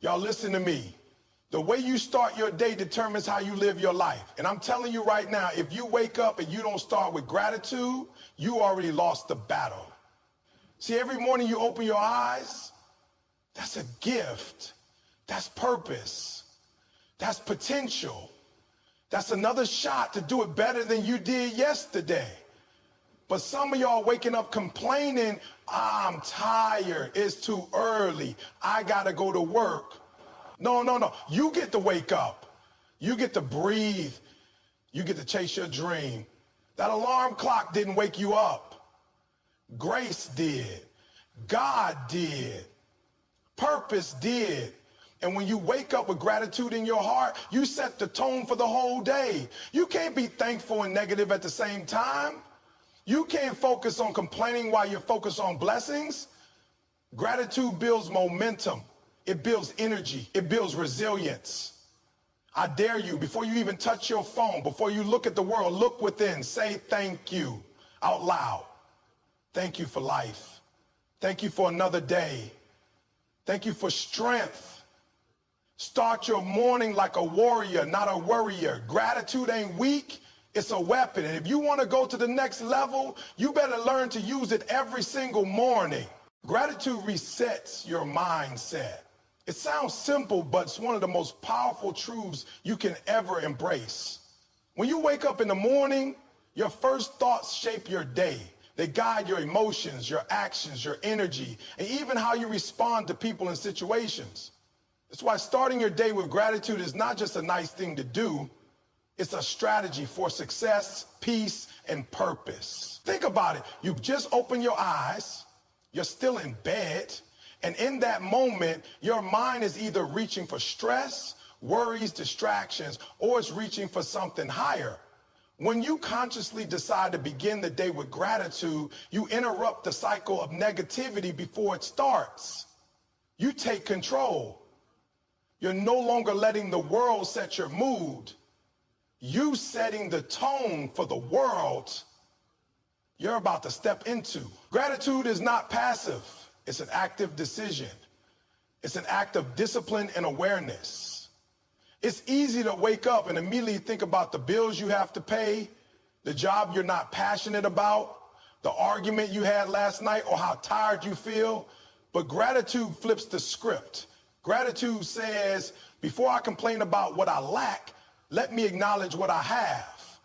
Y'all listen to me. The way you start your day determines how you live your life. And I'm telling you right now, if you wake up and you don't start with gratitude, you already lost the battle. See, every morning you open your eyes, that's a gift. That's purpose. That's potential. That's another shot to do it better than you did yesterday. But some of y'all waking up complaining, I'm tired, it's too early, I gotta go to work. No. You get to wake up. You get to breathe. You get to chase your dream. That alarm clock didn't wake you up. Grace did. God did. Purpose did. And when you wake up with gratitude in your heart, you set the tone for the whole day. You can't be thankful and negative at the same time. You can't focus on complaining while you're focused on blessings. Gratitude builds momentum. It builds energy. It builds resilience. I dare you, before you even touch your phone, before you look at the world, look within. Say thank you out loud. Thank you for life. Thank you for another day. Thank you for strength. Start your morning like a warrior, not a worrier. Gratitude ain't weak. It's a weapon. And if you want to go to the next level, you better learn to use it every single morning. Gratitude resets your mindset. It sounds simple, but it's one of the most powerful truths you can ever embrace. When you wake up in the morning, your first thoughts shape your day. They guide your emotions, your actions, your energy, and even how you respond to people and situations. That's why starting your day with gratitude is not just a nice thing to do. It's a strategy for success, peace, and purpose. Think about it. You've just opened your eyes. You're still in bed. And in that moment, your mind is either reaching for stress, worries, distractions, or it's reaching for something higher. When you consciously decide to begin the day with gratitude, you interrupt the cycle of negativity before it starts. You take control. You're no longer letting the world set your mood. You setting the tone for the world you're about to step into. Gratitude is not passive. It's an active decision. It's an act of discipline and awareness. It's easy to wake up and immediately think about the bills you have to pay, the job you're not passionate about, the argument you had last night, or how tired you feel. But gratitude flips the script. Gratitude says, before I complain about what I lack, let me acknowledge what I have.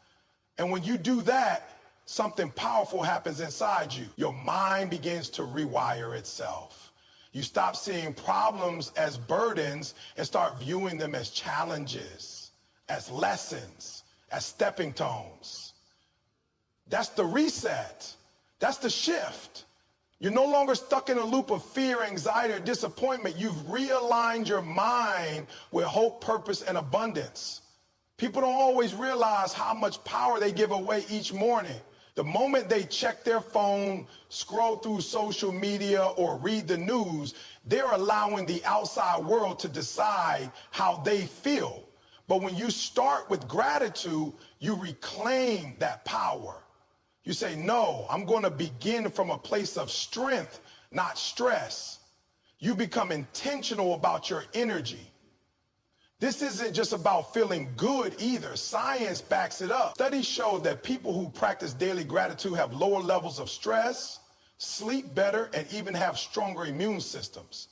And when you do that, something powerful happens inside you. Your mind begins to rewire itself. You stop seeing problems as burdens and start viewing them as challenges, as lessons, as stepping stones. That's the reset. That's the shift. You're no longer stuck in a loop of fear, anxiety, or disappointment. You've realigned your mind with hope, purpose, and abundance. People don't always realize how much power they give away each morning. The moment they check their phone, scroll through social media, or read the news, they're allowing the outside world to decide how they feel. But when you start with gratitude, you reclaim that power. You say, no, I'm going to begin from a place of strength, not stress. You become intentional about your energy. This isn't just about feeling good either. Science backs it up. Studies show that people who practice daily gratitude have lower levels of stress, sleep better, and even have stronger immune systems.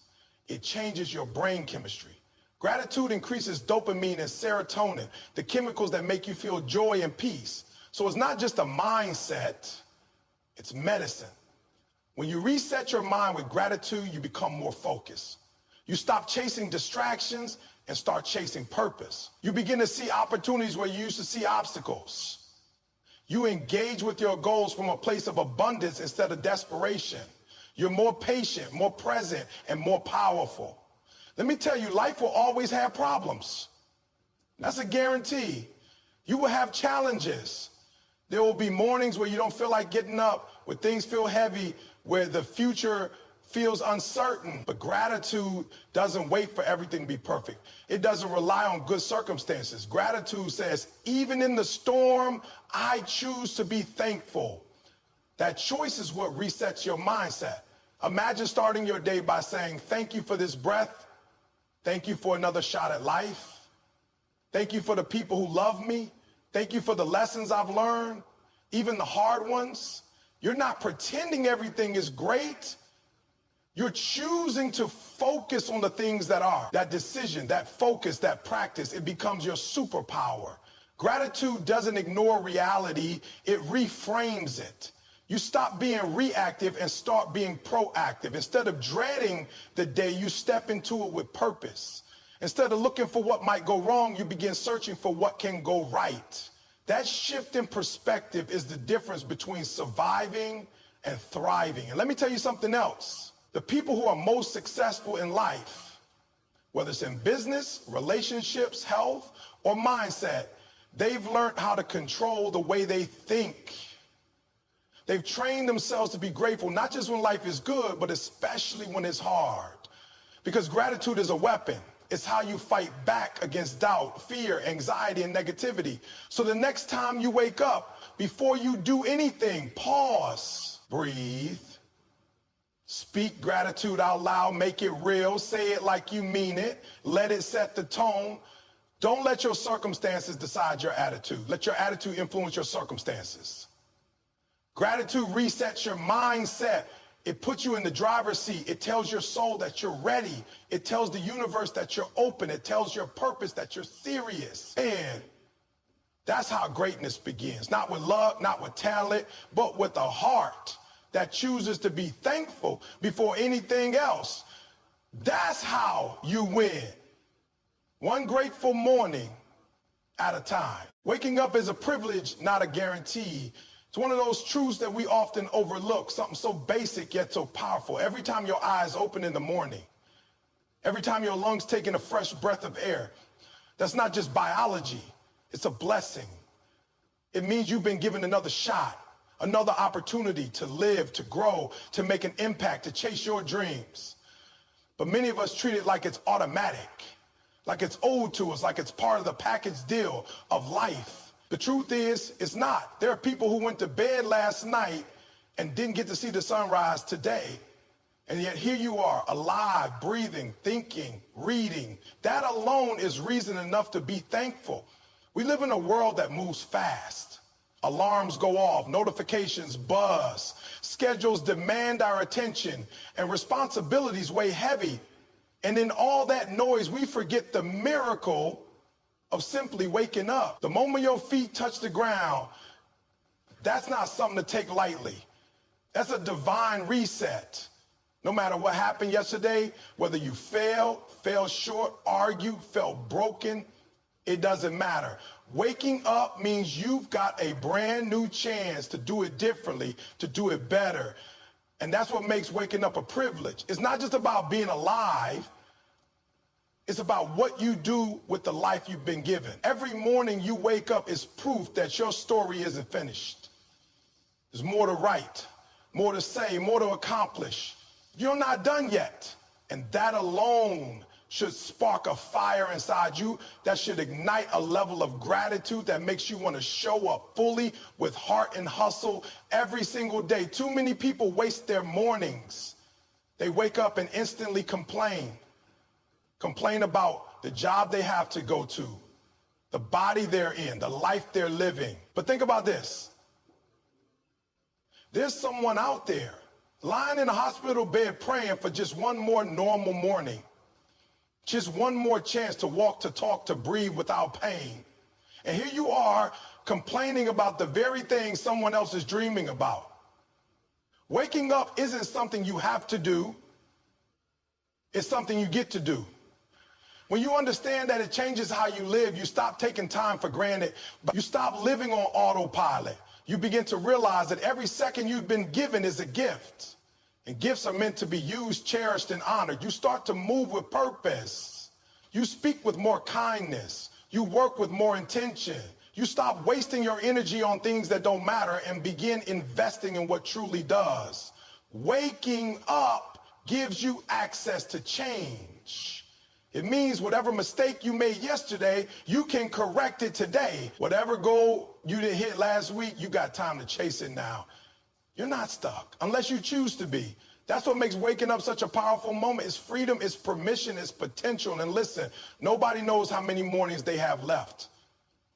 It changes your brain chemistry. Gratitude increases dopamine and serotonin, the chemicals that make you feel joy and peace. So it's not just a mindset, it's medicine. When you reset your mind with gratitude, you become more focused. You stop chasing distractions and start chasing purpose. You begin to see opportunities where you used to see obstacles. You engage with your goals from a place of abundance instead of desperation. You're more patient, more present, and more powerful. Let me tell you, life will always have problems. That's a guarantee. You will have challenges. There will be mornings where you don't feel like getting up, where things feel heavy, where the future feels uncertain. But gratitude doesn't wait for everything to be perfect. It doesn't rely on good circumstances. Gratitude says, even in the storm, I choose to be thankful. That choice is what resets your mindset. Imagine starting your day by saying, thank you for this breath. Thank you for another shot at life. Thank you for the people who love me. Thank you for the lessons I've learned, even the hard ones. You're not pretending everything is great. You're choosing to focus on the things that are. That decision, that focus, that practice, it becomes your superpower. Gratitude doesn't ignore reality, it reframes it. You stop being reactive and start being proactive. Instead of dreading the day, you step into it with purpose. Instead of looking for what might go wrong, you begin searching for what can go right. That shift in perspective is the difference between surviving and thriving. And let me tell you something else. The people who are most successful in life, whether it's in business, relationships, health, or mindset, they've learned how to control the way they think. They've trained themselves to be grateful, not just when life is good, but especially when it's hard. Because gratitude is a weapon. It's how you fight back against doubt, fear, anxiety, and negativity. So the next time you wake up, before you do anything, pause, breathe, speak gratitude out loud, make it real, say it like you mean it, let it set the tone. Don't let your circumstances decide your attitude. Let your attitude influence your circumstances. Gratitude resets your mindset. It puts you in the driver's seat. It tells your soul that you're ready. It tells the universe that you're open. It tells your purpose that you're serious. And that's how greatness begins. Not with luck, not with talent, but with a heart that chooses to be thankful before anything else. That's how you win. One grateful morning at a time. Waking up is a privilege, not a guarantee. It's one of those truths that we often overlook, something so basic yet so powerful. Every time your eyes open in the morning, every time your lungs take in a fresh breath of air, that's not just biology, it's a blessing. It means you've been given another shot, another opportunity to live, to grow, to make an impact, to chase your dreams. But many of us treat it like it's automatic, like it's owed to us, like it's part of the package deal of life. The truth is, it's not. There are people who went to bed last night and didn't get to see the sunrise today. And yet here you are, alive, breathing, thinking, reading. That alone is reason enough to be thankful. We live in a world that moves fast. Alarms go off, notifications buzz, schedules demand our attention, and responsibilities weigh heavy. And in all that noise, we forget the miracle of simply waking up. The moment your feet touch the ground, that's not something to take lightly. That's a divine reset. No matter what happened yesterday, whether you fell short, argued, felt broken, it doesn't matter. Waking up means you've got a brand new chance to do it differently, to do it better. And that's what makes waking up a privilege. It's not just about being alive. It's about what you do with the life you've been given. Every morning you wake up is proof that your story isn't finished. There's more to write, more to say, more to accomplish. You're not done yet. And that alone should spark a fire inside you that should ignite a level of gratitude that makes you want to show up fully with heart and hustle every single day. Too many people waste their mornings. They wake up and instantly complain about the job they have to go to, the body they're in, the life they're living. But think about this. There's someone out there lying in a hospital bed praying for just one more normal morning, just one more chance to walk, to talk, to breathe without pain. And here you are complaining about the very thing someone else is dreaming about. Waking up isn't something you have to do. It's something you get to do. When you understand that it changes how you live, you stop taking time for granted, but you stop living on autopilot. You begin to realize that every second you've been given is a gift. And gifts are meant to be used, cherished, and honored. You start to move with purpose. You speak with more kindness. You work with more intention. You stop wasting your energy on things that don't matter and begin investing in what truly does. Waking up gives you access to change. It means whatever mistake you made yesterday, you can correct it today. Whatever goal you didn't hit last week, you got time to chase it now. You're not stuck unless you choose to be. That's what makes waking up such a powerful moment. It's freedom, it's permission, it's potential. And listen, nobody knows how many mornings they have left.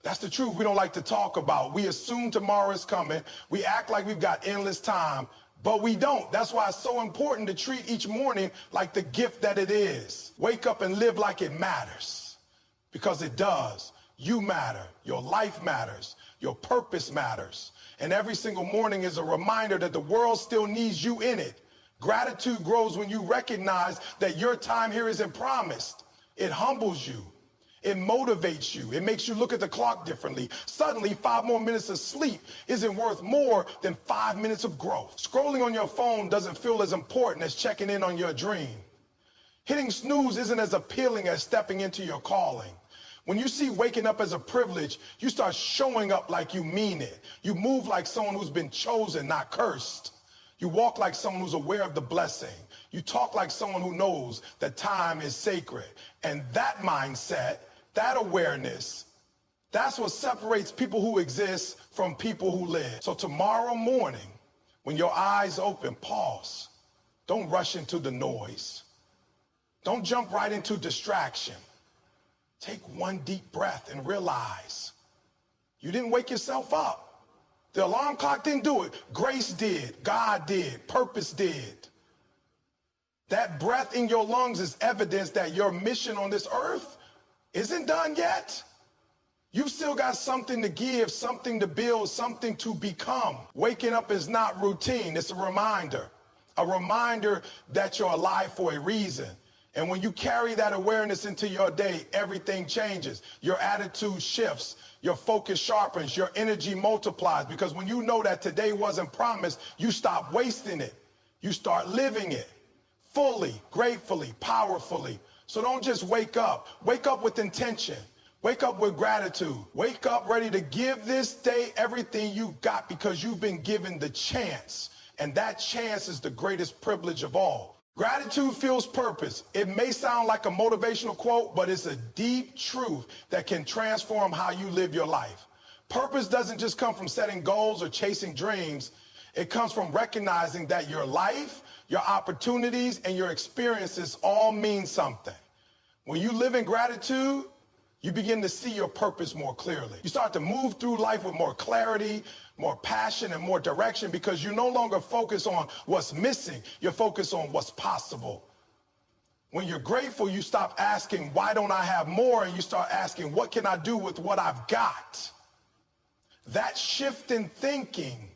That's the truth we don't like to talk about. We assume tomorrow is coming. We act like we've got endless time, but we don't. That's why it's so important to treat each morning like the gift that it is. Wake up and live like it matters, because it does. You matter. Your life matters. Your purpose matters. And every single morning is a reminder that the world still needs you in it. Gratitude grows when you recognize that your time here isn't promised. It humbles you. It motivates you. It makes you look at the clock differently. Suddenly, 5 more minutes of sleep isn't worth more than 5 minutes of growth. Scrolling on your phone doesn't feel as important as checking in on your dream. Hitting snooze isn't as appealing as stepping into your calling. When you see waking up as a privilege, you start showing up like you mean it. You move like someone who's been chosen, not cursed. You walk like someone who's aware of the blessing. You talk like someone who knows that time is sacred. And that mindset, that awareness, that's what separates people who exist from people who live. So tomorrow morning, when your eyes open, pause. Don't rush into the noise. Don't jump right into distraction. Take one deep breath and realize you didn't wake yourself up. The alarm clock didn't do it. Grace did. God did. Purpose did. That breath in your lungs is evidence that your mission on this earth isn't done yet. You've still got something to give, something to build, something to become. Waking up is not routine. It's a reminder that you're alive for a reason. And when you carry that awareness into your day, everything changes. Your attitude shifts. Your focus sharpens. Your energy multiplies. Because when you know that today wasn't promised, you stop wasting it. You start living it fully, gratefully, powerfully. So don't just wake up. Wake up with intention. Wake up with gratitude. Wake up ready to give this day everything you've got, because you've been given the chance. And that chance is the greatest privilege of all. Gratitude fuels purpose. It may sound like a motivational quote, but it's a deep truth that can transform how you live your life. Purpose doesn't just come from setting goals or chasing dreams. It comes from recognizing that your life, your opportunities, and your experiences all mean something. When you live in gratitude, you begin to see your purpose more clearly. You start to move through life with more clarity, more passion, and more direction, because you no longer focus on what's missing. You're focused on what's possible. When you're grateful, you stop asking, why don't I have more? And you start asking, what can I do with what I've got? That shift in thinking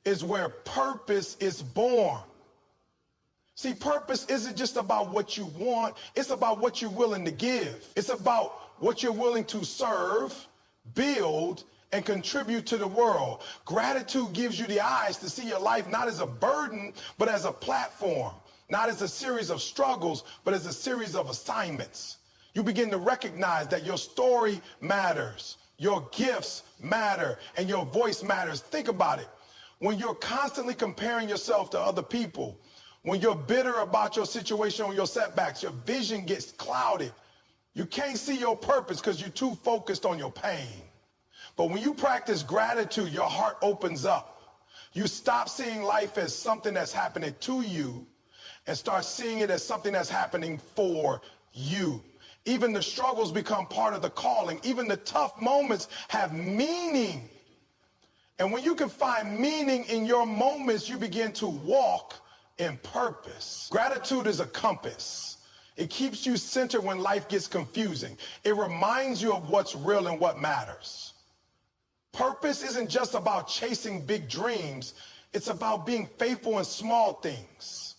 is where purpose is born. See, purpose isn't just about what you want. It's about what you're willing to give. It's about what you're willing to serve, build, and contribute to the world. Gratitude gives you the eyes to see your life not as a burden, but as a platform. Not as a series of struggles, but as a series of assignments. You begin to recognize that your story matters, your gifts matter, and your voice matters. Think about it. When you're constantly comparing yourself to other people, when you're bitter about your situation or your setbacks, your vision gets clouded. You can't see your purpose because you're too focused on your pain. But when you practice gratitude, your heart opens up. You stop seeing life as something that's happening to you and start seeing it as something that's happening for you. Even the struggles become part of the calling. Even the tough moments have meaning. And when you can find meaning in your moments, you begin to walk in purpose. Gratitude is a compass. It keeps you centered when life gets confusing. It reminds you of what's real and what matters. Purpose isn't just about chasing big dreams. It's about being faithful in small things.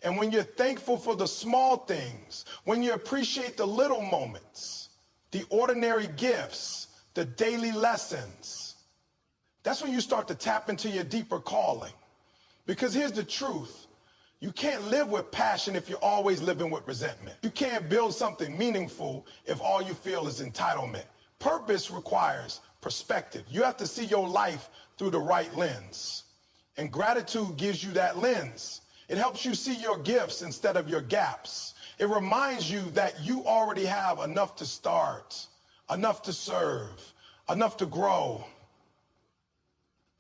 And when you're thankful for the small things, when you appreciate the little moments, the ordinary gifts, the daily lessons, that's when you start to tap into your deeper calling. Because here's the truth. You can't live with passion if you're always living with resentment. You can't build something meaningful if all you feel is entitlement. Purpose requires perspective. You have to see your life through the right lens. And gratitude gives you that lens. It helps you see your gifts instead of your gaps. It reminds you that you already have enough to start, enough to serve, enough to grow.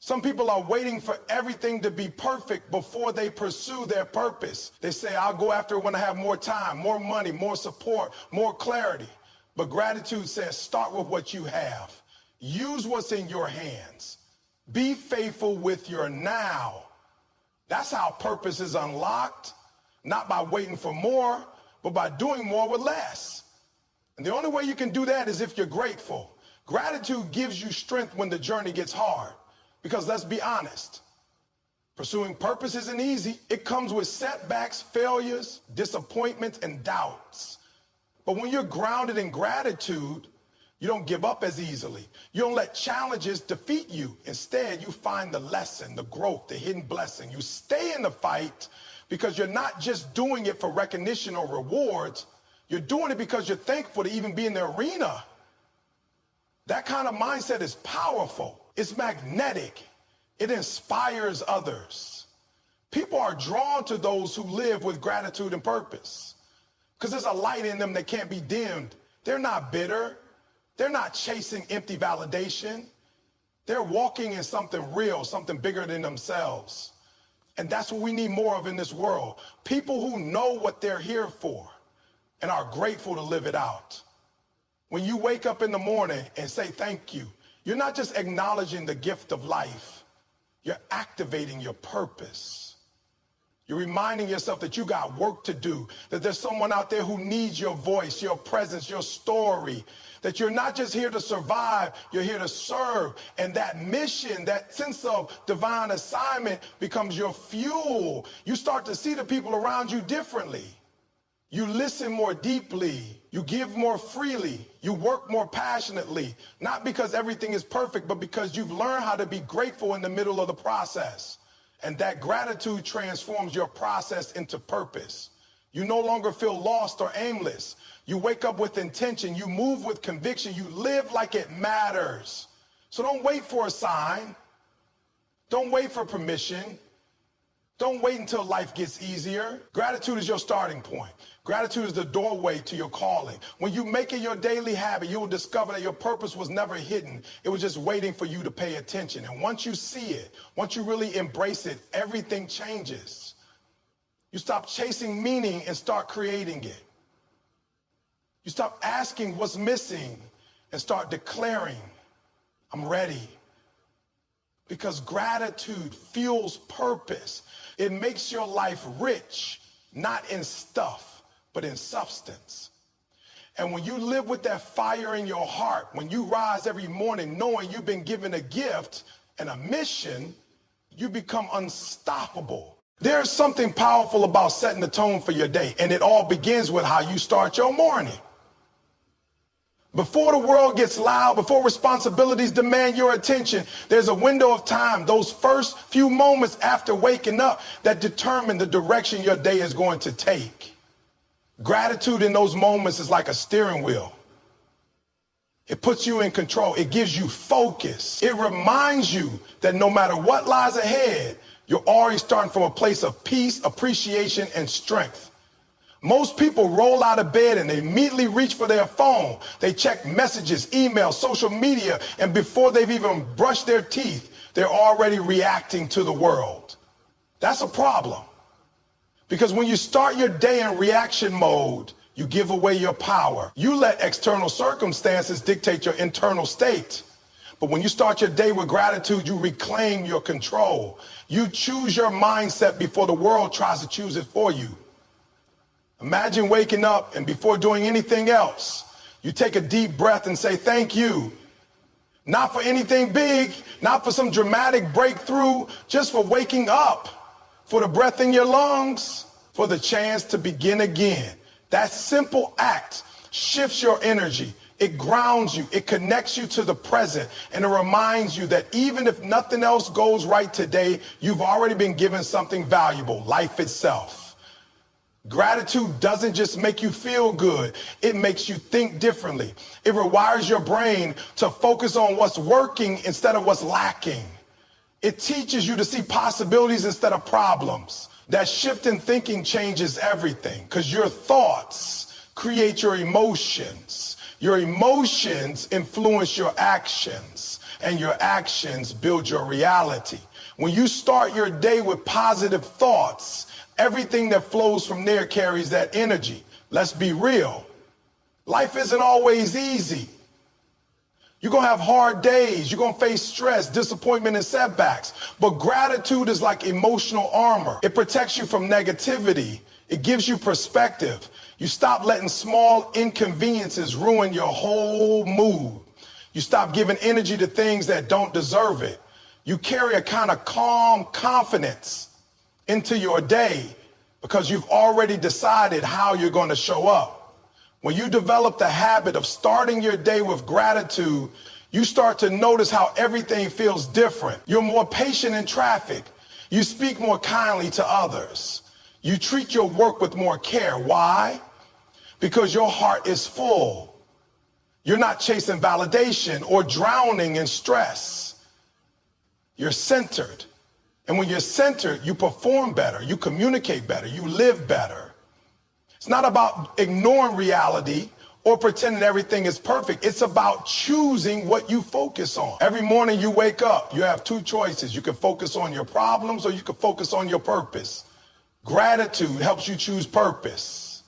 Some people are waiting for everything to be perfect before they pursue their purpose. They say, I'll go after it when I have more time, more money, more support, more clarity. But gratitude says, start with what you have. Use what's in your hands. Be faithful with your now. That's how purpose is unlocked, not by waiting for more, but by doing more with less. And the only way you can do that is if you're grateful. Gratitude gives you strength when the journey gets hard. Because let's be honest, pursuing purpose isn't easy. It comes with setbacks, failures, disappointments, and doubts. But when you're grounded in gratitude, you don't give up as easily. You don't let challenges defeat you. Instead, you find the lesson, the growth, the hidden blessing. You stay in the fight because you're not just doing it for recognition or rewards. You're doing it because you're thankful to even be in the arena. That kind of mindset is powerful. It's magnetic. It inspires others. People are drawn to those who live with gratitude and purpose because there's a light in them that can't be dimmed. They're not bitter. They're not chasing empty validation. They're walking in something real, something bigger than themselves. And that's what we need more of in this world. People who know what they're here for and are grateful to live it out. When you wake up in the morning and say thank you, you're not just acknowledging the gift of life. You're activating your purpose. You're reminding yourself that you got work to do, that there's someone out there who needs your voice, your presence, your story, that you're not just here to survive, you're here to serve. And that mission, that sense of divine assignment becomes your fuel. You start to see the people around you differently. You listen more deeply. You give more freely. You work more passionately, not because everything is perfect, but because you've learned how to be grateful in the middle of the process. And that gratitude transforms your process into purpose. You no longer feel lost or aimless. You wake up with intention. You move with conviction. You live like it matters. So don't wait for a sign. Don't wait for permission. Don't wait until life gets easier. Gratitude is your starting point. Gratitude is the doorway to your calling. When you make it your daily habit, you will discover that your purpose was never hidden. It was just waiting for you to pay attention. And once you see it, once you really embrace it, everything changes. You stop chasing meaning and start creating it. You stop asking what's missing and start declaring, I'm ready. Because gratitude fuels purpose. It makes your life rich, not in stuff, but in substance. And when you live with that fire in your heart, when you rise every morning knowing you've been given a gift and a mission, you become unstoppable. There's something powerful about setting the tone for your day, and it all begins with how you start your morning. Before the world gets loud, before responsibilities demand your attention, there's a window of time, those first few moments after waking up, that determine the direction your day is going to take. Gratitude in those moments is like a steering wheel. It puts you in control. It gives you focus. It reminds you that no matter what lies ahead, you're already starting from a place of peace, appreciation, and strength. Most people roll out of bed and they immediately reach for their phone. They check messages, emails, social media, and before they've even brushed their teeth, they're already reacting to the world. That's a problem. Because when you start your day in reaction mode, you give away your power. You let external circumstances dictate your internal state. But when you start your day with gratitude, you reclaim your control. You choose your mindset before the world tries to choose it for you. Imagine waking up and before doing anything else, you take a deep breath and say, thank you. Not for anything big, not for some dramatic breakthrough, just for waking up, for the breath in your lungs, for the chance to begin again. That simple act shifts your energy. It grounds you. It connects you to the present. And it reminds you that even if nothing else goes right today, you've already been given something valuable, life itself. Gratitude doesn't just make you feel good. It makes you think differently. It rewires your brain to focus on what's working instead of what's lacking. It teaches you to see possibilities instead of problems. That shift in thinking changes everything because your thoughts create your emotions. Your emotions influence your actions. and your actions build your reality. When you start your day with positive thoughts, everything that flows from there carries that energy. Let's be real. Life isn't always easy. You're going to have hard days. You're going to face stress, disappointment, and setbacks. But gratitude is like emotional armor. It protects you from negativity. It gives you perspective. You stop letting small inconveniences ruin your whole mood. You stop giving energy to things that don't deserve it. You carry a kind of calm confidence into your day because you've already decided how you're going to show up. When you develop the habit of starting your day with gratitude, you start to notice how everything feels different. You're more patient in traffic. You speak more kindly to others. You treat your work with more care. Why? Because your heart is full. You're not chasing validation or drowning in stress. You're centered. And when you're centered, you perform better, you communicate better, you live better. It's not about ignoring reality or pretending everything is perfect. It's about choosing what you focus on. Every morning you wake up, you have two choices. You can focus on your problems or you can focus on your purpose. Gratitude helps you choose purpose.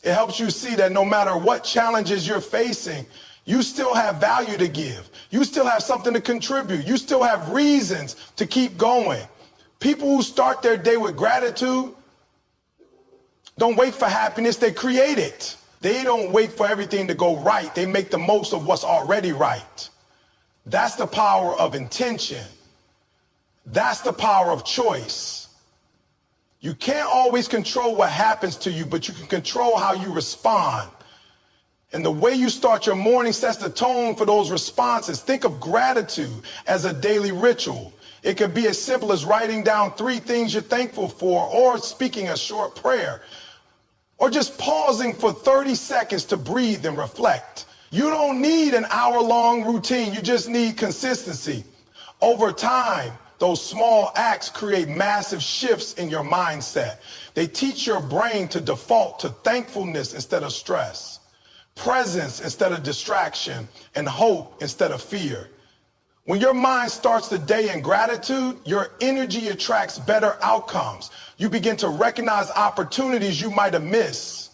It helps you see that no matter what challenges you're facing, you still have value to give. You still have something to contribute. You still have reasons to keep going. People who start their day with gratitude don't wait for happiness, they create it. They don't wait for everything to go right. They make the most of what's already right. That's the power of intention. That's the power of choice. You can't always control what happens to you, but you can control how you respond. And the way you start your morning sets the tone for those responses. Think of gratitude as a daily ritual. It could be as simple as writing down 3 things you're thankful for, or speaking a short prayer, or just pausing for 30 seconds to breathe and reflect. You don't need an hour-long routine. You just need consistency. Over time, those small acts create massive shifts in your mindset. They teach your brain to default to thankfulness instead of stress, presence instead of distraction, and hope instead of fear. When your mind starts the day in gratitude, your energy attracts better outcomes. You begin to recognize opportunities you might have missed.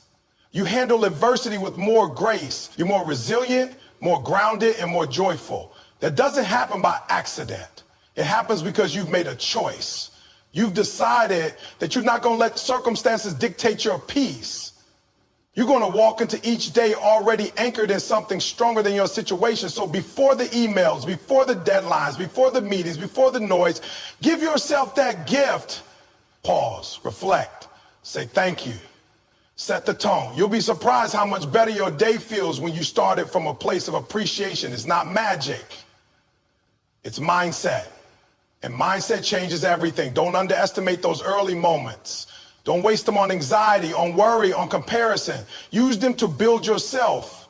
You handle adversity with more grace. You're more resilient, more grounded, and more joyful. That doesn't happen by accident. It happens because you've made a choice. You've decided that you're not going to let circumstances dictate your peace. You're going to walk into each day already anchored in something stronger than your situation. So before the emails, before the deadlines, before the meetings, before the noise, give yourself that gift. Pause, reflect, say thank you, set the tone. You'll be surprised how much better your day feels when you start it from a place of appreciation. It's not magic, it's mindset. And mindset changes everything. Don't underestimate those early moments. Don't waste them on anxiety, on worry, on comparison. Use them to build yourself.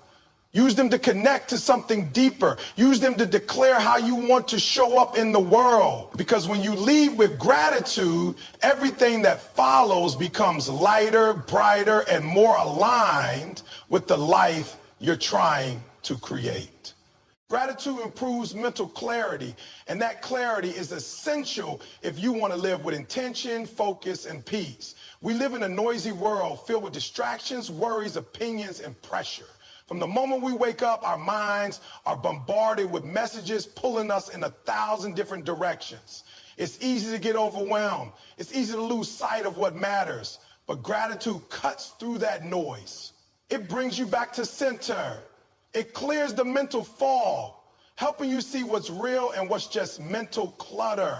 Use them to connect to something deeper. Use them to declare how you want to show up in the world. Because when you lead with gratitude, everything that follows becomes lighter, brighter, and more aligned with the life you're trying to create. Gratitude improves mental clarity, and that clarity is essential if you want to live with intention, focus, and peace. We live in a noisy world filled with distractions, worries, opinions, and pressure. From the moment we wake up, our minds are bombarded with messages pulling us in 1,000 different directions. It's easy to get overwhelmed. It's easy to lose sight of what matters. But gratitude cuts through that noise. It brings you back to center. It clears the mental fog, helping you see what's real and what's just mental clutter.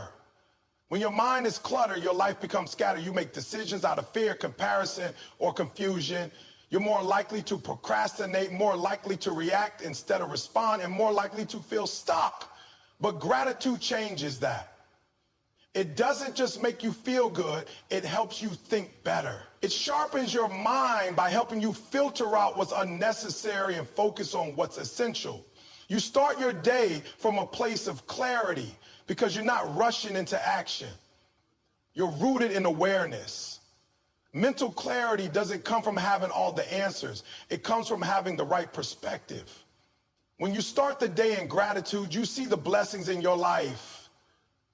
When your mind is cluttered, your life becomes scattered. You make decisions out of fear, comparison, or confusion. You're more likely to procrastinate, more likely to react instead of respond, and more likely to feel stuck. But gratitude changes that. It doesn't just make you feel good, it helps you think better. It sharpens your mind by helping you filter out what's unnecessary and focus on what's essential. You start your day from a place of clarity because you're not rushing into action. You're rooted in awareness. Mental clarity doesn't come from having all the answers. It comes from having the right perspective. When you start the day in gratitude, you see the blessings in your life.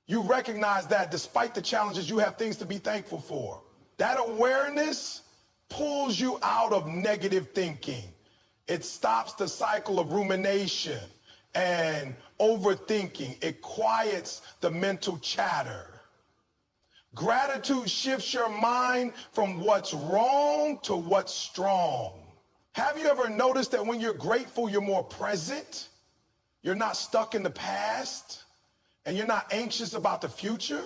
You recognize that despite the challenges, you have things to be thankful for. That awareness pulls you out of negative thinking. It stops the cycle of rumination and overthinking. It quiets the mental chatter. Gratitude shifts your mind from what's wrong to what's strong. Have you ever noticed that when you're grateful, you're more present? You're not stuck in the past, and you're not anxious about the future?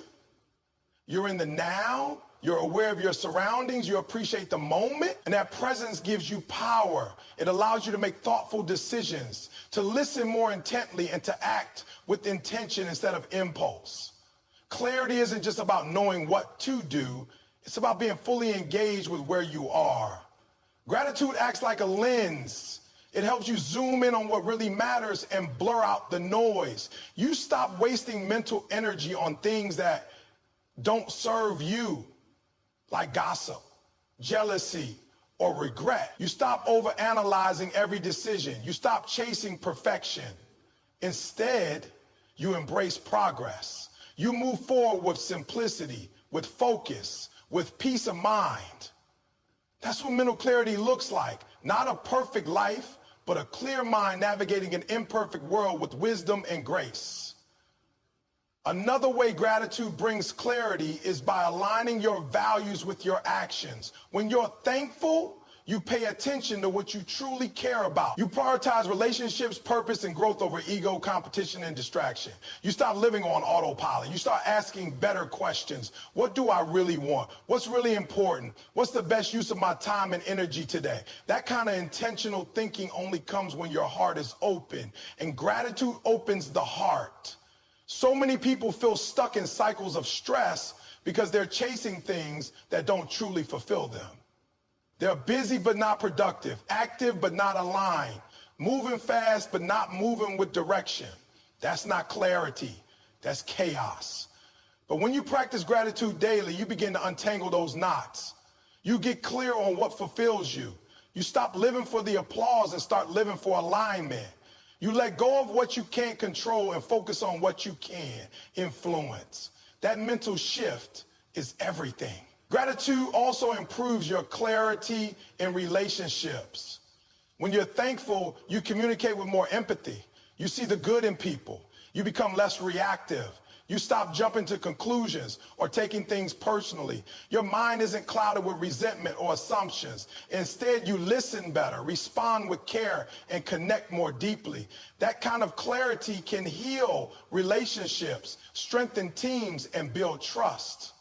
You're in the now. You're aware of your surroundings. You appreciate the moment. And that presence gives you power. It allows you to make thoughtful decisions, to listen more intently, and to act with intention instead of impulse. Clarity isn't just about knowing what to do. It's about being fully engaged with where you are. Gratitude acts like a lens. It helps you zoom in on what really matters and blur out the noise. You stop wasting mental energy on things that don't serve you, like gossip, jealousy, or regret. You stop overanalyzing every decision. You stop chasing perfection. Instead, you embrace progress. You move forward with simplicity, with focus, with peace of mind. That's what mental clarity looks like. Not a perfect life, but a clear mind navigating an imperfect world with wisdom and grace. Another way gratitude brings clarity is by aligning your values with your actions. When you're thankful, you pay attention to what you truly care about. You prioritize relationships, purpose, and growth over ego, competition, and distraction. You stop living on autopilot. You start asking better questions. What do I really want? What's really important? What's the best use of my time and energy today? That kind of intentional thinking only comes when your heart is open, and gratitude opens the heart. So many people feel stuck in cycles of stress because they're chasing things that don't truly fulfill them. They're busy but not productive, active but not aligned, moving fast but not moving with direction. That's not clarity, that's chaos. But when you practice gratitude daily, you begin to untangle those knots. You get clear on what fulfills you. You stop living for the applause and start living for alignment. You let go of what you can't control and focus on what you can influence. That mental shift is everything. Gratitude also improves your clarity in relationships. When you're thankful, you communicate with more empathy. You see the good in people. You become less reactive. You stop jumping to conclusions or taking things personally. Your mind isn't clouded with resentment or assumptions. Instead, you listen better, respond with care, and connect more deeply. That kind of clarity can heal relationships, strengthen teams, and build trust.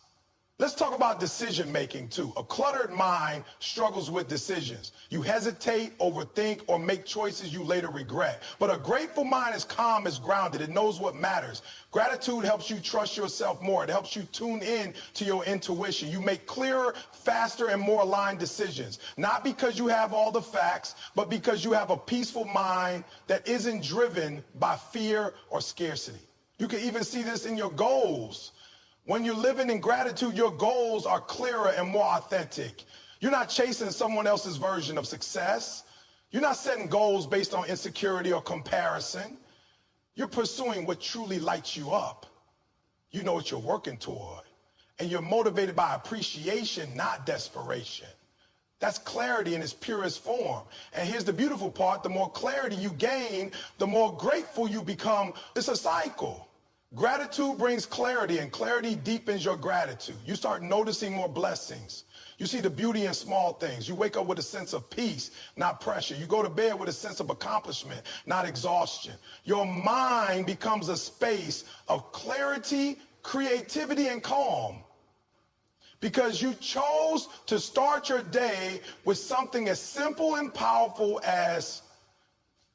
Let's talk about decision making too. A cluttered mind struggles with decisions. You hesitate, overthink, or make choices you later regret. But a grateful mind is calm, is grounded. It knows what matters. Gratitude helps you trust yourself more. It helps you tune in to your intuition. You make clearer, faster, and more aligned decisions. Not because you have all the facts, but because you have a peaceful mind that isn't driven by fear or scarcity. You can even see this in your goals. When you're living in gratitude, your goals are clearer and more authentic. You're not chasing someone else's version of success. You're not setting goals based on insecurity or comparison. You're pursuing what truly lights you up. You know what you're working toward. And you're motivated by appreciation, not desperation. That's clarity in its purest form. And here's the beautiful part. The more clarity you gain, the more grateful you become. It's a cycle. Gratitude brings clarity, and clarity deepens your gratitude. You start noticing more blessings. You see the beauty in small things. You wake up with a sense of peace, not pressure. You go to bed with a sense of accomplishment, not exhaustion. Your mind becomes a space of clarity, creativity, and calm. Because you chose to start your day with something as simple and powerful as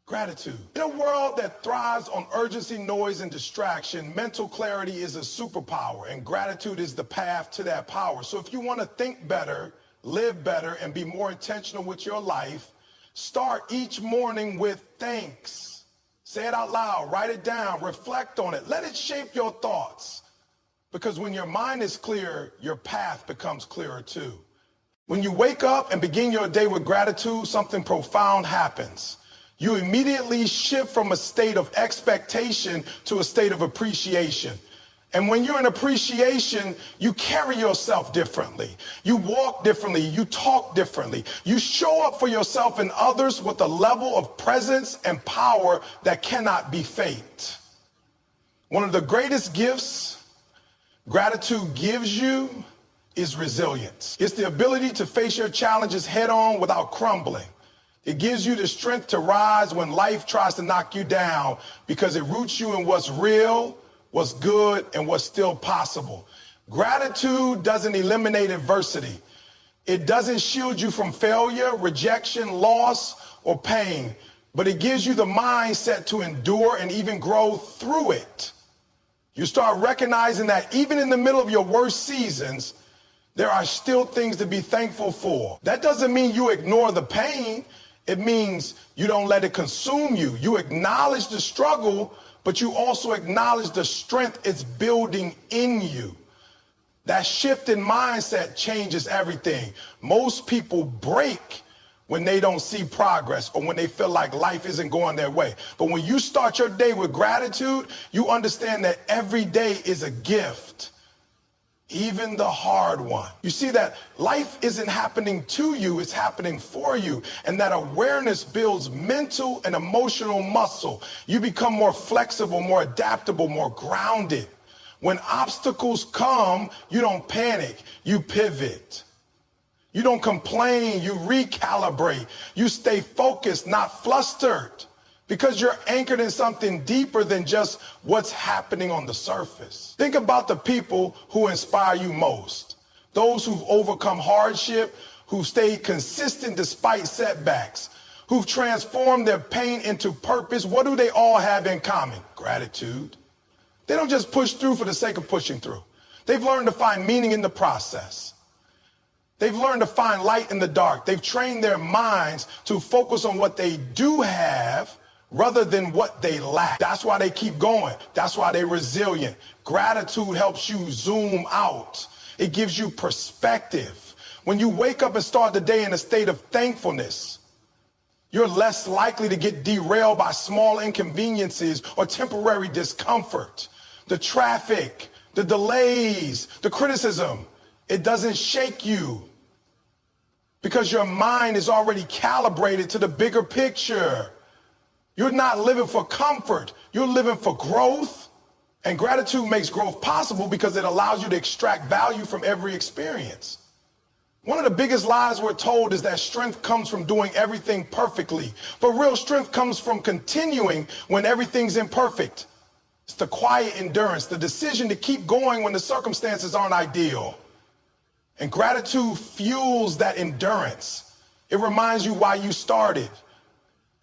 gratitude. In a world that thrives on urgency, noise, and distraction, mental clarity is a superpower, and gratitude is the path to that power. So if you want to think better, live better, and be more intentional with your life, start each morning with thanks. Say it out loud, write it down, reflect on it, let it shape your thoughts. Because when your mind is clear, your path becomes clearer too. When you wake up and begin your day with gratitude, something profound happens. You immediately shift from a state of expectation to a state of appreciation. And when you're in appreciation, you carry yourself differently. You walk differently. You talk differently. You show up for yourself and others with a level of presence and power that cannot be faked. One of the greatest gifts gratitude gives you is resilience. It's the ability to face your challenges head on without crumbling. It gives you the strength to rise when life tries to knock you down because it roots you in what's real, what's good, and what's still possible. Gratitude doesn't eliminate adversity. It doesn't shield you from failure, rejection, loss, or pain, but it gives you the mindset to endure and even grow through it. You start recognizing that even in the middle of your worst seasons, there are still things to be thankful for. That doesn't mean you ignore the pain. It means you don't let it consume you. You acknowledge the struggle, but you also acknowledge the strength it's building in you. That shift in mindset changes everything. Most people break when they don't see progress or when they feel like life isn't going their way. But when you start your day with gratitude, you understand that every day is a gift, even the hard one. You see that life isn't happening to you, it's happening for you. And that awareness builds mental and emotional muscle. You become more flexible, more adaptable, more grounded. When obstacles come, you don't panic, you pivot. You don't complain, you recalibrate. You stay focused, not flustered, because you're anchored in something deeper than just what's happening on the surface. Think about the people who inspire you most. Those who've overcome hardship, who've stayed consistent despite setbacks, who've transformed their pain into purpose. What do they all have in common? Gratitude. They don't just push through for the sake of pushing through. They've learned to find meaning in the process. They've learned to find light in the dark. They've trained their minds to focus on what they do have rather than what they lack. That's why they keep going. That's why they're resilient. Gratitude helps you zoom out. It gives you perspective. When you wake up and start the day in a state of thankfulness, you're less likely to get derailed by small inconveniences or temporary discomfort. The traffic, the delays, the criticism, it doesn't shake you because your mind is already calibrated to the bigger picture. You're not living for comfort. You're living for growth. And gratitude makes growth possible because it allows you to extract value from every experience. One of the biggest lies we're told is that strength comes from doing everything perfectly. But real strength comes from continuing when everything's imperfect. It's the quiet endurance, the decision to keep going when the circumstances aren't ideal. And gratitude fuels that endurance. It reminds you why you started.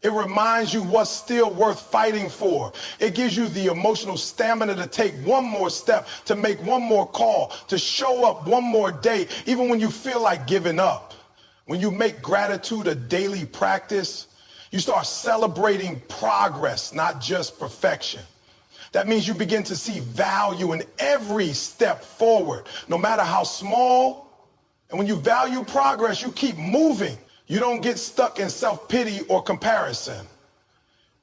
It reminds you what's still worth fighting for. It gives you the emotional stamina to take one more step, to make one more call, to show up one more day, even when you feel like giving up. When you make gratitude a daily practice, you start celebrating progress, not just perfection. That means you begin to see value in every step forward, no matter how small. And when you value progress, you keep moving. You don't get stuck in self-pity or comparison.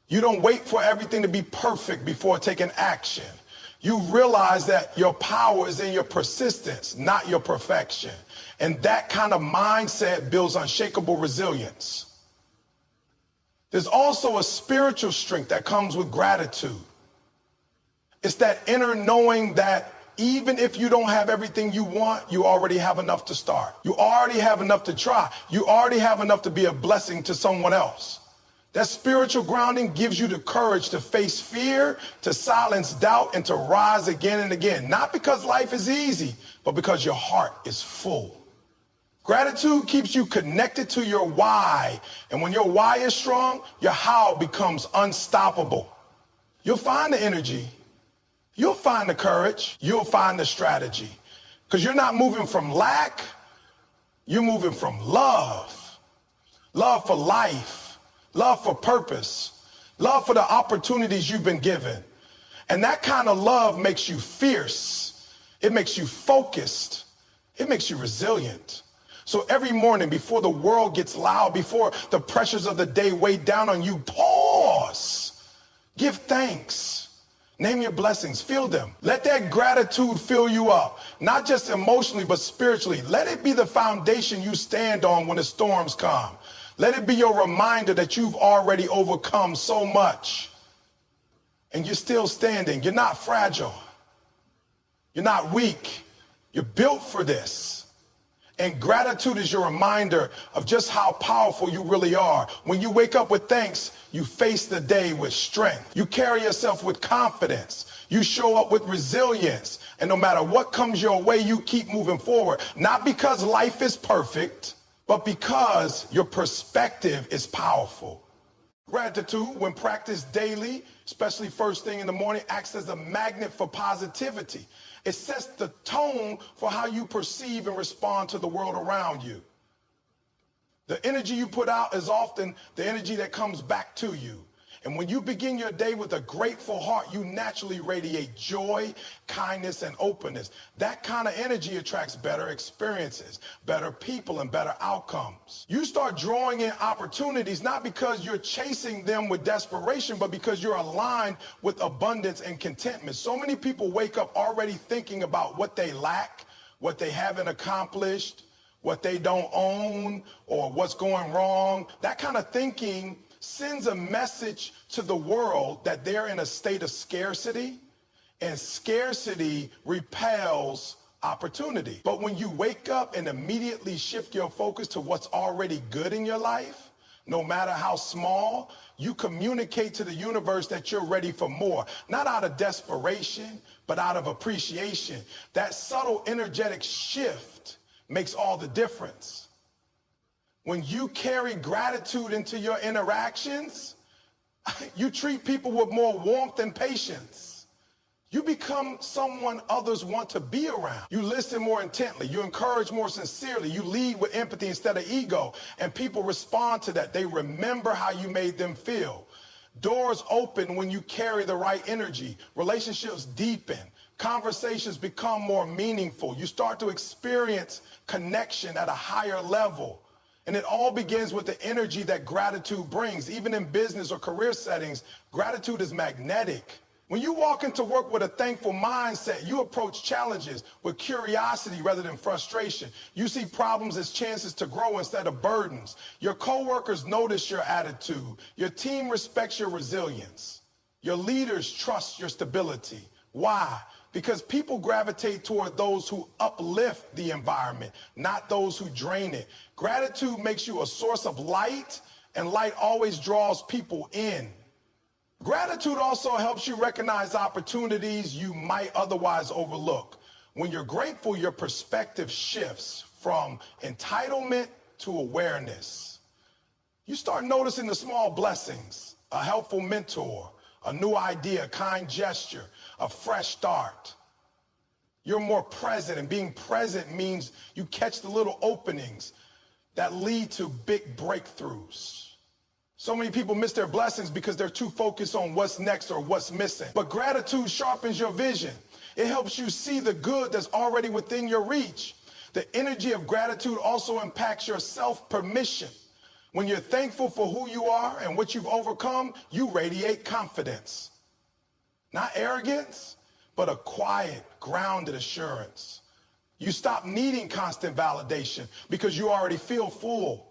You don't wait for everything to be perfect before taking action. You realize that your power is in your persistence, not your perfection. And that kind of mindset builds unshakable resilience. There's also a spiritual strength that comes with gratitude. It's that inner knowing that even if you don't have everything you want, you already have enough to start. You already have enough to try. You already have enough to be a blessing to someone else. That spiritual grounding gives you the courage to face fear, to silence doubt, and to rise again and again. Not because life is easy, but because your heart is full. Gratitude keeps you connected to your why. And when your why is strong, your how becomes unstoppable. You'll find the energy. You'll find the courage, you'll find the strategy, because you're not moving from lack, you're moving from love. Love for life, love for purpose, love for the opportunities you've been given. And that kind of love makes you fierce, it makes you focused, it makes you resilient. So every morning before the world gets loud, before the pressures of the day weigh down on you, pause. pause. Give thanks. Name your blessings. Feel them. Let that gratitude fill you up, not just emotionally, but spiritually. Let it be the foundation you stand on when the storms come. Let it be your reminder that you've already overcome so much and you're still standing. You're not fragile. You're not weak. You're built for this. And gratitude is your reminder of just how powerful you really are. When you wake up with thanks, you face the day with strength. You carry yourself with confidence. You show up with resilience. And no matter what comes your way, you keep moving forward. Not because life is perfect, but because your perspective is powerful. Gratitude, when practiced daily, especially first thing in the morning, acts as a magnet for positivity. It sets the tone for how you perceive and respond to the world around you. The energy you put out is often the energy that comes back to you. And when you begin your day with a grateful heart, you naturally radiate joy, kindness, and openness. That kind of energy attracts better experiences, better people, and better outcomes. You start drawing in opportunities, not because you're chasing them with desperation, but because you're aligned with abundance and contentment. So many people wake up already thinking about what they lack, what they haven't accomplished, what they don't own, or what's going wrong. That kind of thinking sends a message to the world that they're in a state of scarcity, and scarcity repels opportunity. But when you wake up and immediately shift your focus to what's already good in your life, no matter how small, you communicate to the universe that you're ready for more, not out of desperation, but out of appreciation. That subtle energetic shift makes all the difference. When you carry gratitude into your interactions, you treat people with more warmth and patience. You become someone others want to be around. You listen more intently. You encourage more sincerely. You lead with empathy instead of ego. And people respond to that. They remember how you made them feel. Doors open when you carry the right energy. Relationships deepen. Conversations become more meaningful. You start to experience connection at a higher level. And it all begins with the energy that gratitude brings. Even in business or career settings, gratitude is magnetic. When you walk into work with a thankful mindset, you approach challenges with curiosity rather than frustration. You see problems as chances to grow instead of burdens. Your coworkers notice your attitude. Your team respects your resilience. Your leaders trust your stability. Why? Because people gravitate toward those who uplift the environment, not those who drain it. Gratitude makes you a source of light, and light always draws people in. Gratitude also helps you recognize opportunities you might otherwise overlook. When you're grateful, your perspective shifts from entitlement to awareness. You start noticing the small blessings, a helpful mentor, a new idea, a kind gesture, a fresh start. You're more present, and being present means you catch the little openings that lead to big breakthroughs. So many people miss their blessings because they're too focused on what's next or what's missing. But gratitude sharpens your vision. It helps you see the good that's already within your reach. The energy of gratitude also impacts your self-permission. When you're thankful for who you are and what you've overcome, you radiate confidence. Not arrogance, but a quiet, grounded assurance. You stop needing constant validation because you already feel full.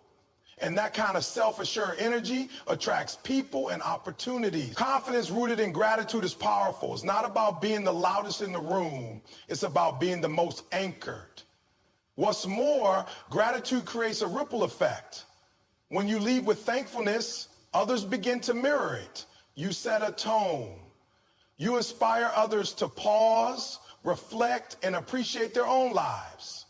And that kind of self-assured energy attracts people and opportunities. Confidence rooted in gratitude is powerful. It's not about being the loudest in the room. It's about being the most anchored. What's more, gratitude creates a ripple effect. When you lead with thankfulness, others begin to mirror it. You set a tone. You inspire others to pause, reflect, and appreciate their own lives.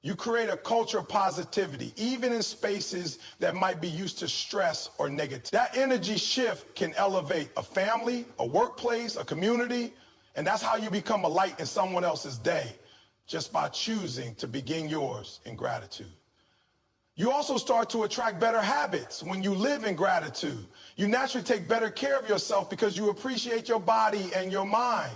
You create a culture of positivity, even in spaces that might be used to stress or negativity. That energy shift can elevate a family, a workplace, a community, and that's how you become a light in someone else's day, just by choosing to begin yours in gratitude. You also start to attract better habits when you live in gratitude. You naturally take better care of yourself because you appreciate your body and your mind.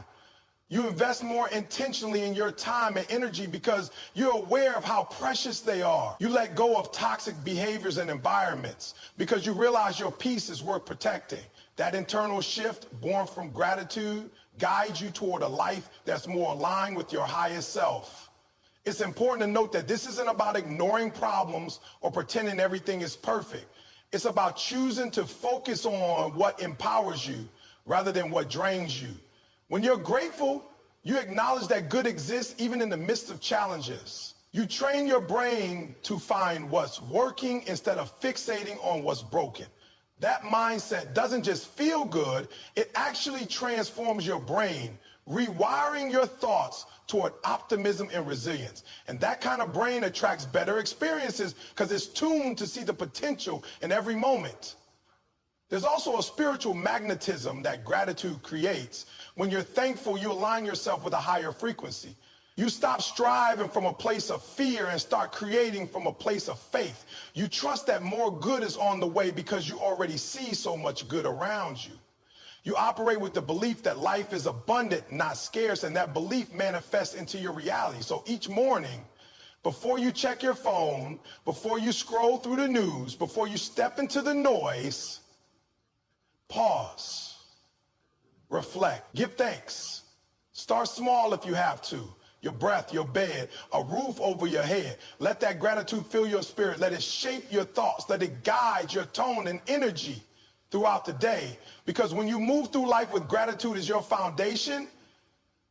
You invest more intentionally in your time and energy because you're aware of how precious they are. You let go of toxic behaviors and environments because you realize your peace is worth protecting. That internal shift born from gratitude guides you toward a life that's more aligned with your highest self. It's important to note that this isn't about ignoring problems or pretending everything is perfect. It's about choosing to focus on what empowers you rather than what drains you. When you're grateful, you acknowledge that good exists even in the midst of challenges. You train your brain to find what's working instead of fixating on what's broken. That mindset doesn't just feel good, it actually transforms your brain, rewiring your thoughts toward optimism and resilience. And that kind of brain attracts better experiences because it's tuned to see the potential in every moment. There's also a spiritual magnetism that gratitude creates. When you're thankful, you align yourself with a higher frequency. You stop striving from a place of fear and start creating from a place of faith. You trust that more good is on the way because you already see so much good around you. You operate with the belief that life is abundant, not scarce, and that belief manifests into your reality. So each morning, before you check your phone, before you scroll through the news, before you step into the noise, pause, reflect, give thanks. Start small if you have to. Your breath, your bed, a roof over your head. Let that gratitude fill your spirit. Let it shape your thoughts. Let it guide your tone and energy throughout the day. Because when you move through life with gratitude as your foundation,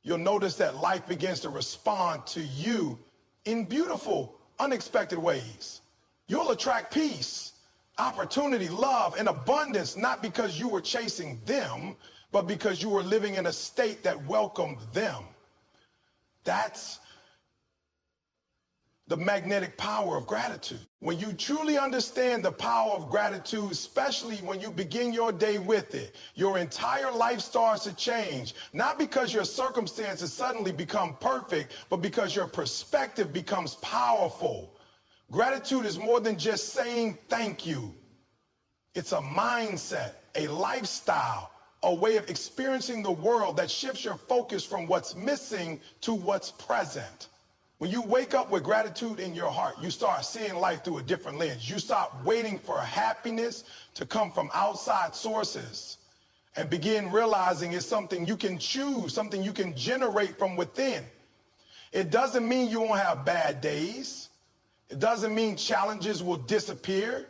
you'll notice that life begins to respond to you in beautiful, unexpected ways. You'll attract peace, opportunity, love, and abundance, not because you were chasing them, but because you were living in a state that welcomed them. That's the magnetic power of gratitude. When you truly understand the power of gratitude, especially when you begin your day with it, your entire life starts to change, not because your circumstances suddenly become perfect, but because your perspective becomes powerful. Gratitude is more than just saying thank you. It's a mindset, a lifestyle, a way of experiencing the world that shifts your focus from what's missing to what's present. When you wake up with gratitude in your heart, you start seeing life through a different lens. You stop waiting for happiness to come from outside sources and begin realizing it's something you can choose, something you can generate from within. It doesn't mean you won't have bad days. It doesn't mean challenges will disappear.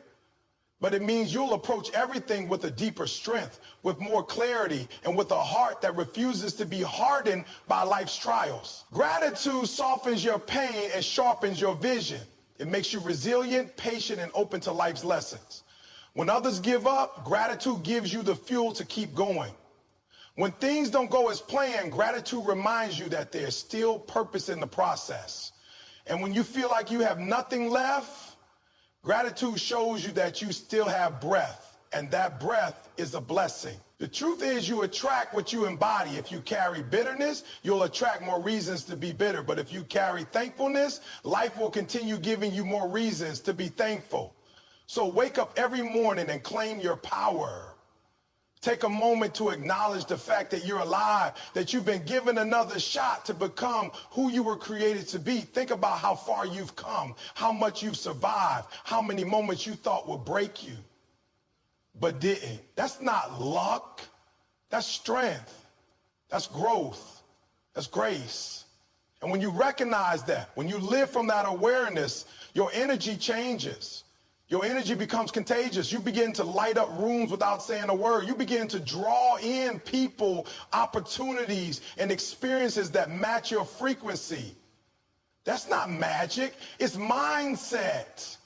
But it means you'll approach everything with a deeper strength, with more clarity, and with a heart that refuses to be hardened by life's trials. Gratitude softens your pain and sharpens your vision. It makes you resilient, patient, and open to life's lessons. When others give up, gratitude gives you the fuel to keep going. When things don't go as planned, gratitude reminds you that there's still purpose in the process. And when you feel like you have nothing left, gratitude shows you that you still have breath, and that breath is a blessing. The truth is you attract what you embody. If you carry bitterness, you'll attract more reasons to be bitter. But if you carry thankfulness, life will continue giving you more reasons to be thankful. So wake up every morning and claim your power. Take a moment to acknowledge the fact that you're alive, that you've been given another shot to become who you were created to be. Think about how far you've come, how much you've survived, how many moments you thought would break you, but didn't. That's not luck. That's strength. That's growth. That's grace. And when you recognize that, when you live from that awareness, your energy changes. Your energy becomes contagious. You begin to light up rooms without saying a word. You begin to draw in people, opportunities, and experiences that match your frequency. That's not magic. It's mindset.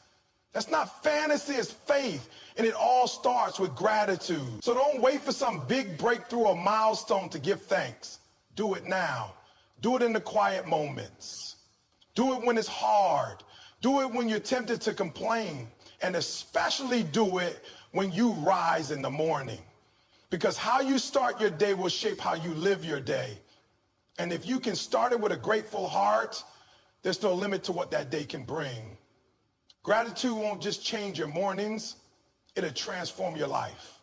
That's not fantasy. It's faith. And it all starts with gratitude. So don't wait for some big breakthrough or milestone to give thanks. Do it now. Do it in the quiet moments. Do it when it's hard. Do it when you're tempted to complain. And especially do it when you rise in the morning. Because how you start your day will shape how you live your day. And if you can start it with a grateful heart, there's no limit to what that day can bring. Gratitude won't just change your mornings, it'll transform your life.